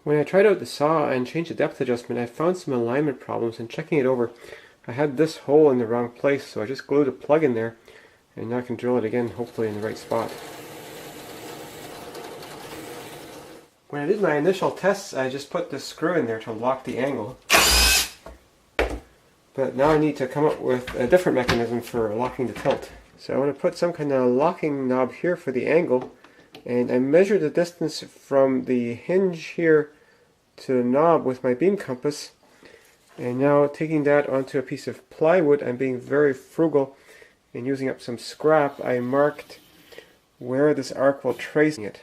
When I tried out the saw and changed the depth adjustment, I found some alignment problems, and checking it over, I had this hole in the wrong place, so I just glued a plug in there, and now I can drill it again, hopefully in the right spot. When I did my initial tests, I just put this screw in there to lock the angle. But now I need to come up with a different mechanism for locking the tilt. So I want to put some kind of locking knob here for the angle, and I measured the distance from the hinge here to the knob with my beam compass, and now taking that onto a piece of plywood, I'm being very frugal and using up some scrap. I marked where this arc will trace it.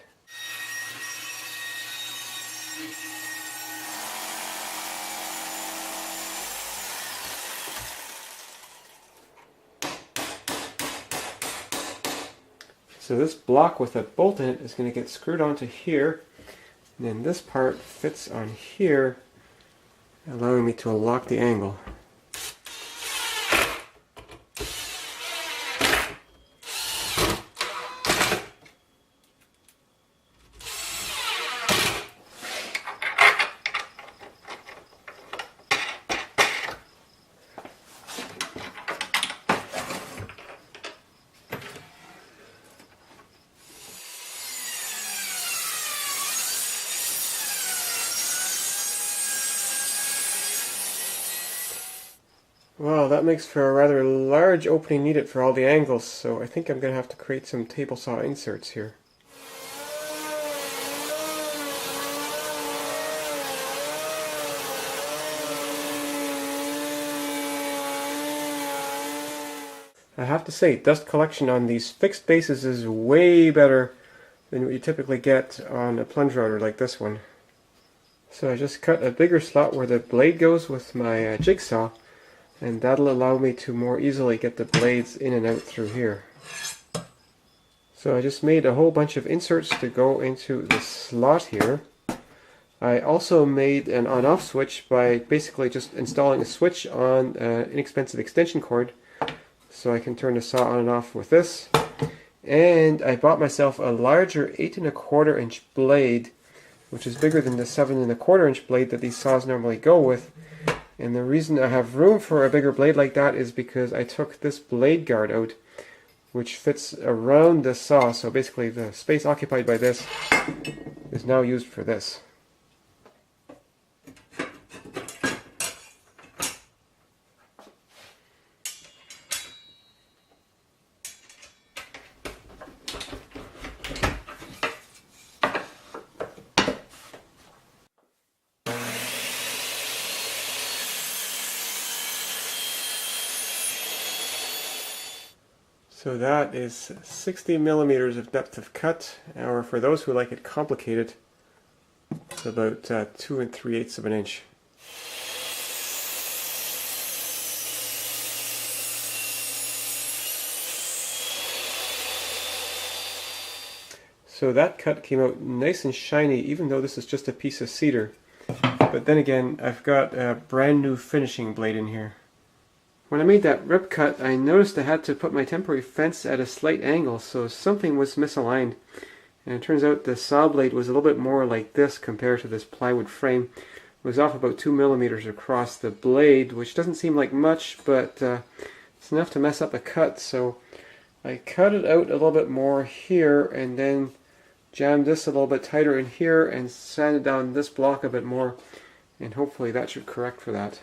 So this block with a bolt in it is going to get screwed onto here, and then this part fits on here, allowing me to lock the angle. Well, that makes for a rather large opening needed for all the angles, so I think I'm going to have to create some table saw inserts here. I have to say, dust collection on these fixed bases is way better than what you typically get on a plunge router like this one. So I just cut a bigger slot where the blade goes with my jigsaw, and that'll allow me to more easily get the blades in and out through here. So I just made a whole bunch of inserts to go into the slot here. I also made an on-off switch by basically just installing a switch on an inexpensive extension cord, so I can turn the saw on and off with this. And I bought myself a larger 8 1/4 inch blade, which is bigger than the 7 1/4 inch blade that these saws normally go with. And the reason I have room for a bigger blade like that is because I took this blade guard out, which fits around the saw. So basically the space occupied by this is now used for this. So that is 60 millimeters of depth of cut, or for those who like it complicated, it's about 2 3/8 of an inch. So that cut came out nice and shiny, even though this is just a piece of cedar. But then again, I've got a brand new finishing blade in here. When I made that rip cut, I noticed I had to put my temporary fence at a slight angle, so something was misaligned. And it turns out the saw blade was a little bit more like this compared to this plywood frame. It was off about 2 millimeters across the blade, which doesn't seem like much, but it's enough to mess up a cut. So I cut it out a little bit more here, and then jammed this a little bit tighter in here, and sanded down this block a bit more, and hopefully that should correct for that.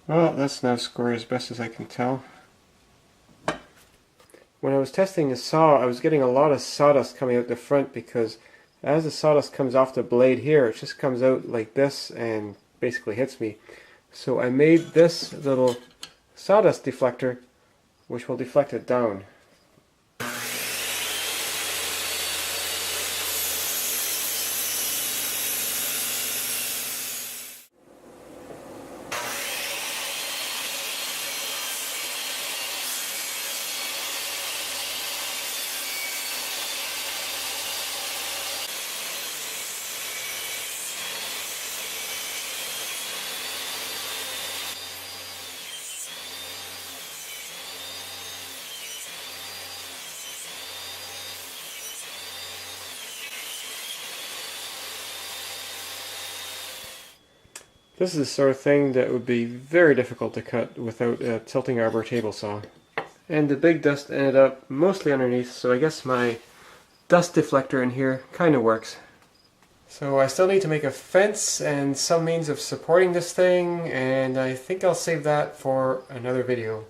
Well, that's now square as best as I can tell. When I was testing the saw, I was getting a lot of sawdust coming out the front, because as the sawdust comes off the blade here, it just comes out like this and basically hits me. So I made this little sawdust deflector, which will deflect it down. This is the sort of thing that would be very difficult to cut without a tilting arbor table saw. And the big dust ended up mostly underneath, so I guess my dust deflector in here kind of works. So I still need to make a fence and some means of supporting this thing, and I think I'll save that for another video.